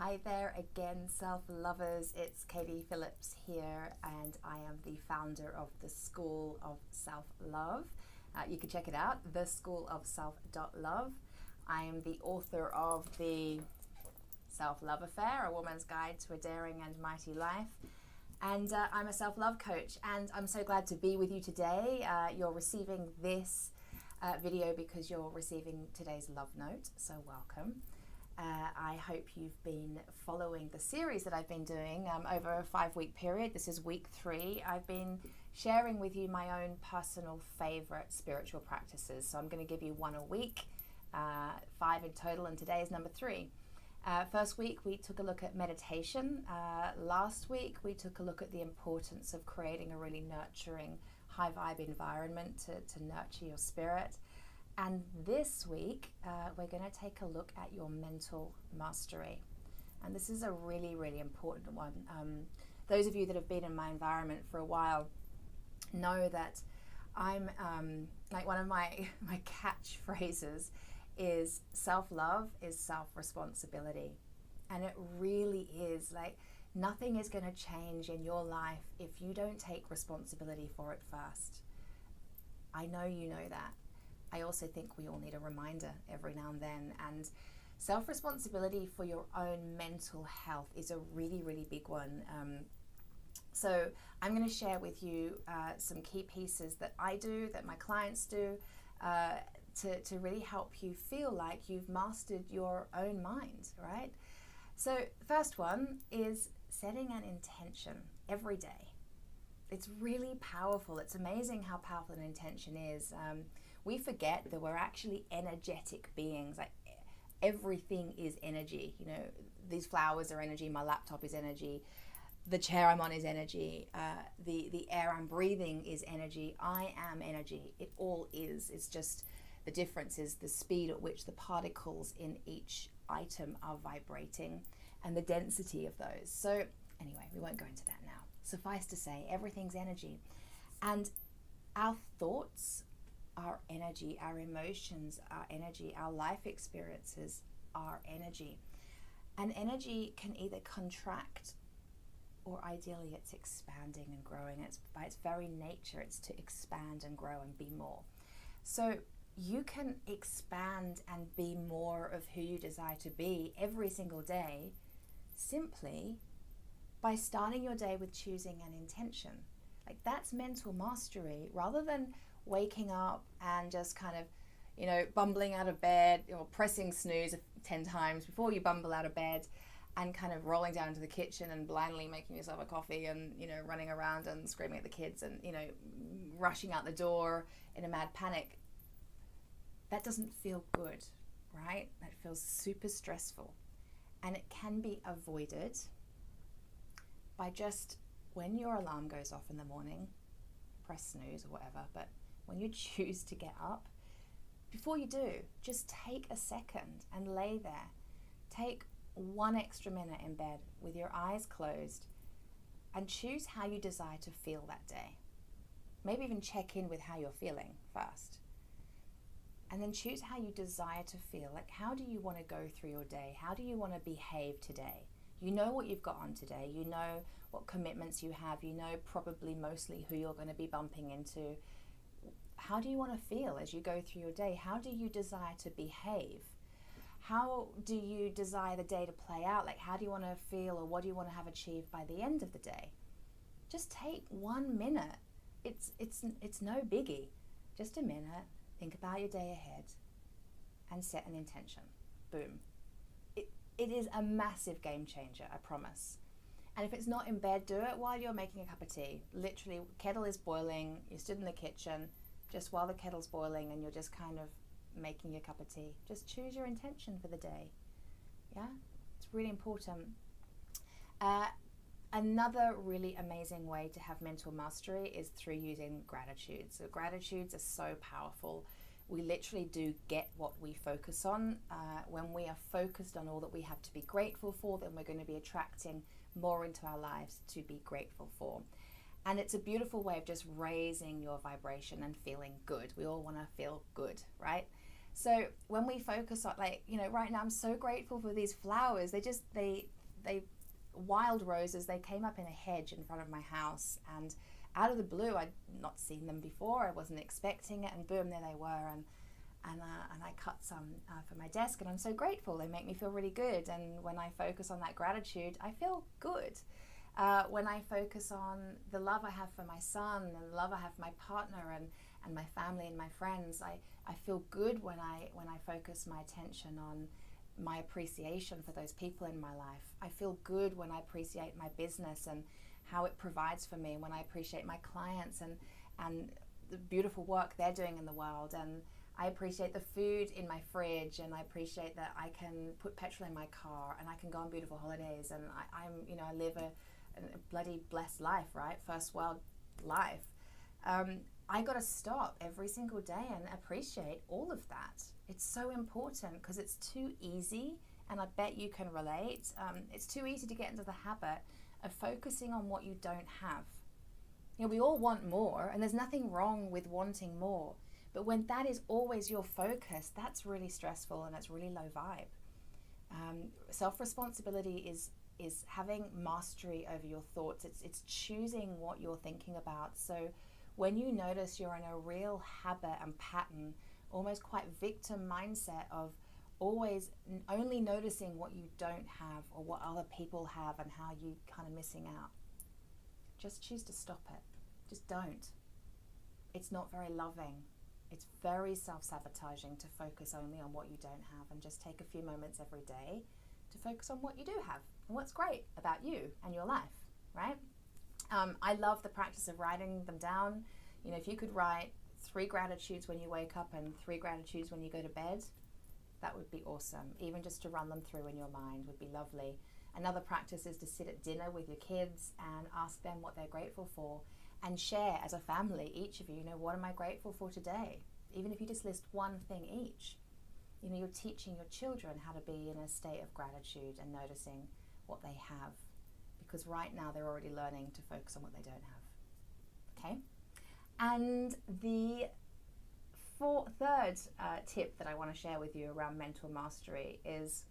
Hi there again, self-lovers. It's Katie Phillips here, and I am the founder of the School of Self-Love. You can check it out, theschoolofself.love. I am the author of the Self-Love Affair, A Woman's Guide to a Daring and Mighty Life. And I'm a self-love coach, and I'm so glad to be with you today. You're receiving this video because you're receiving today's love note, so welcome. I hope you've been following the series that I've been doing over a 5-week period. This is week 3. I've been sharing with you my own personal favorite spiritual practices. So I'm going to give you one a week, 5 in total, and today is number 3. First week we took a look at meditation. Last week we took a look at the importance of creating a really nurturing, high vibe environment to nurture your spirit. And this week, we're going to take a look at your mental mastery. And this is a really, really important one. Those of you that have been in my environment for a while know that I'm, like one of my catchphrases is self-love is self-responsibility. And it really is. Like, nothing is going to change in your life if you don't take responsibility for it first. I know you know that. I also think we all need a reminder every now and then, and self-responsibility for your own mental health is a really, really big one. So I'm going to share with you some key pieces that I do, that my clients do, to really help you feel like you've mastered your own mind, right? So the first one is setting an intention every day. It's really powerful. It's amazing how powerful an intention is. We forget that we're actually energetic beings. Like, everything is energy. You know, these flowers are energy. My laptop is energy. The chair I'm on is energy. The air I'm breathing is energy. I am energy. It all is. It's just the difference is the speed at which the particles in each item are vibrating and the density of those. So anyway, we won't go into that now. Suffice to say, everything's energy. And our thoughts are energy, our emotions are energy, our life experiences are energy. And energy can either contract or ideally it's expanding and growing. It's by its very nature, it's to expand and grow and be more. So you can expand and be more of who you desire to be every single day simply by starting your day with choosing an intention. Like, that's mental mastery, rather than waking up and just kind of, you know, bumbling out of bed or pressing snooze 10 times before you bumble out of bed and kind of rolling down into the kitchen and blindly making yourself a coffee and, you know, running around and screaming at the kids and, you know, rushing out the door in a mad panic. That doesn't feel good, right? That feels super stressful. And it can be avoided by just, when your alarm goes off in the morning, press snooze or whatever, but when you choose to get up, before you do, just take a second and lay there. Take 1 extra minute in bed with your eyes closed and choose how you desire to feel that day. Maybe even check in with how you're feeling first. And then choose how you desire to feel. Like, how do you want to go through your day? How do you want to behave today? You know what you've got on today. You know what commitments you have. You know probably mostly who you're going to be bumping into. How do you want to feel as you go through your day? How do you desire to behave? How do you desire the day to play out? Like, how do you want to feel, or what do you want to have achieved by the end of the day? Just take 1 minute. It's no biggie. Just a minute. Think about your day ahead and set an intention. Boom. It is a massive game changer, I promise. And if it's not in bed, do it while you're making a cup of tea. Literally, kettle is boiling, you stood in the kitchen, just while the kettle's boiling and you're just kind of making your cup of tea. Just choose your intention for the day. Yeah? It's really important. Another really amazing way to have mental mastery is through using gratitude. So gratitudes are so powerful. We literally do get what we focus on. When we are focused on all that we have to be grateful for, then we're going to be attracting more into our lives to be grateful for. And it's a beautiful way of just raising your vibration and feeling good. We all want to feel good, right? So when we focus on, like, right now I'm so grateful for these flowers. They wild roses, they came up in a hedge in front of my house, and out of the blue, I'd not seen them before. I wasn't expecting it, and boom, there they were. And I cut some for my desk, and I'm so grateful. They make me feel really good. And when I focus on that gratitude, I feel good. When I focus on the love I have for my son and the love I have for my partner and my family and my friends, I feel good when I focus my attention on my appreciation for those people in my life. I feel good when I appreciate my business and how it provides for me, when I appreciate my clients and the beautiful work they're doing in the world. And I appreciate the food in my fridge, and I appreciate that I can put petrol in my car and I can go on beautiful holidays, and I live a bloody blessed life, right? First world life. I got to stop every single day and appreciate all of that. It's so important because it's too easy, and I bet you can relate. It's too easy to get into the habit of focusing on what you don't have. We all want more, and there's nothing wrong with wanting more. But when that is always your focus, that's really stressful and it's really low vibe. Self-responsibility is having mastery over your thoughts. It's choosing what you're thinking about. So when you notice you're in a real habit and pattern, almost quite victim mindset of always only noticing what you don't have or what other people have and how you kind of missing out, just choose to stop it. Just don't. It's not very loving. It's very self-sabotaging to focus only on what you don't have, and just take a few moments every day to focus on what you do have and what's great about you and your life, right? I love the practice of writing them down. If you could write 3 gratitudes when you wake up and 3 gratitudes when you go to bed, that would be awesome. Even just to run them through in your mind would be lovely. Another practice is to sit at dinner with your kids and ask them what they're grateful for, and share as a family, each of you, what am I grateful for today? Even if you just list one thing each, you're teaching your children how to be in a state of gratitude and noticing what they have, because right now they're already learning to focus on what they don't have. Okay? And the third tip that I want to share with you around mental mastery is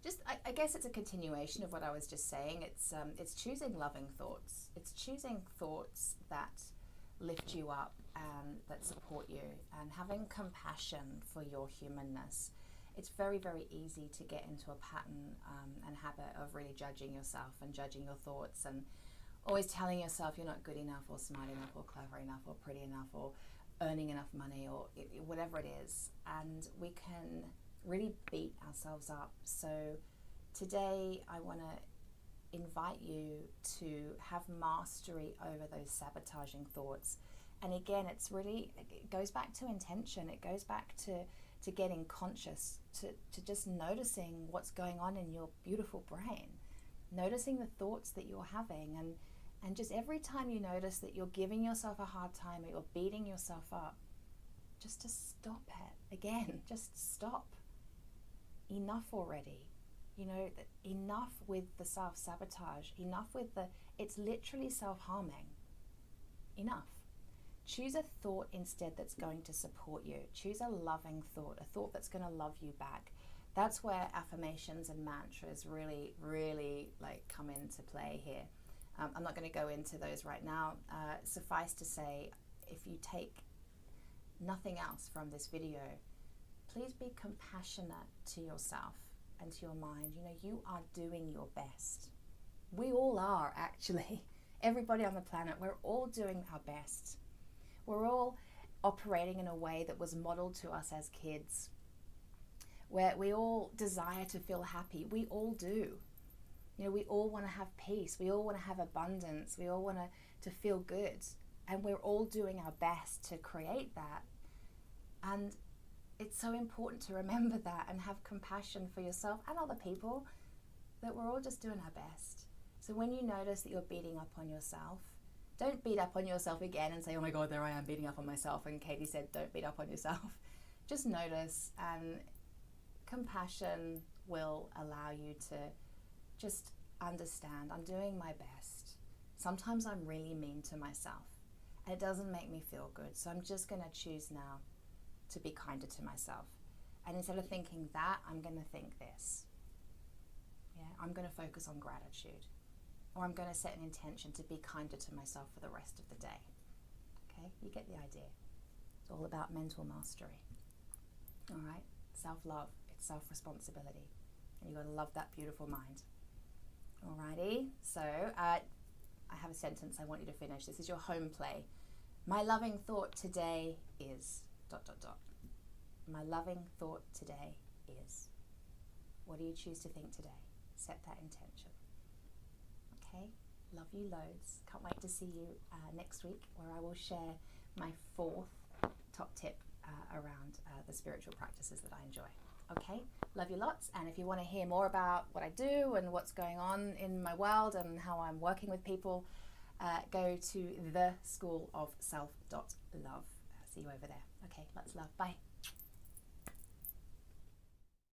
just, I guess it's a continuation of what I was just saying. It's choosing loving thoughts. It's choosing thoughts that lift you up and that support you, and having compassion for your humanness. It's very, very easy to get into a pattern and habit of really judging yourself and judging your thoughts, and always telling yourself you're not good enough or smart enough or clever enough or pretty enough or earning enough money or whatever it is. And we can really beat ourselves up. So today I want to invite you to have mastery over those sabotaging thoughts. And again, it goes back to intention. It goes back to getting conscious, to just noticing what's going on in your beautiful brain, noticing the thoughts that you're having, and just every time you notice that you're giving yourself a hard time or you're beating yourself up, just to stop it. Again, just stop. Enough already. Enough with the self-sabotage. Enough with it's literally self-harming. Enough. Choose a thought instead that's going to support you. Choose a loving thought, a thought that's going to love you back. That's where affirmations and mantras really, really come into play here. I'm not going to go into those right now. Suffice to say, if you take nothing else from this video, please be compassionate to yourself and to your mind. You are doing your best. We all are, actually. Everybody on the planet, we're all doing our best. We're all operating in a way that was modeled to us as kids, where we all desire to feel happy. We all do. We all want to have peace. We all want to have abundance. We all want to feel good. And we're all doing our best to create that. And it's so important to remember that and have compassion for yourself and other people, that we're all just doing our best. So when you notice that you're beating up on yourself, don't beat up on yourself again and say, oh my God, there I am beating up on myself. And Katie said, don't beat up on yourself. Just notice, and compassion will allow you to just understand, I'm doing my best. Sometimes I'm really mean to myself and it doesn't make me feel good. So I'm just going to choose now to be kinder to myself. And instead of thinking that, I'm going to think this. Yeah, I'm going to focus on gratitude. Or I'm going to set an intention to be kinder to myself for the rest of the day. Okay, you get the idea. It's all about mental mastery. All right, self-love, it's self-responsibility. And you've got to love that beautiful mind. Alrighty, so I have a sentence I want you to finish. This is your home play. My loving thought today is ... My loving thought today is. What do you choose to think today? Set that intention. Okay, love you loads. Can't wait to see you next week, where I will share my 4th top tip around the spiritual practices that I enjoy. Okay, love you lots. And if you want to hear more about what I do and what's going on in my world and how I'm working with people, go to theschoolofself.love. See you over there. Okay, lots of love. Bye.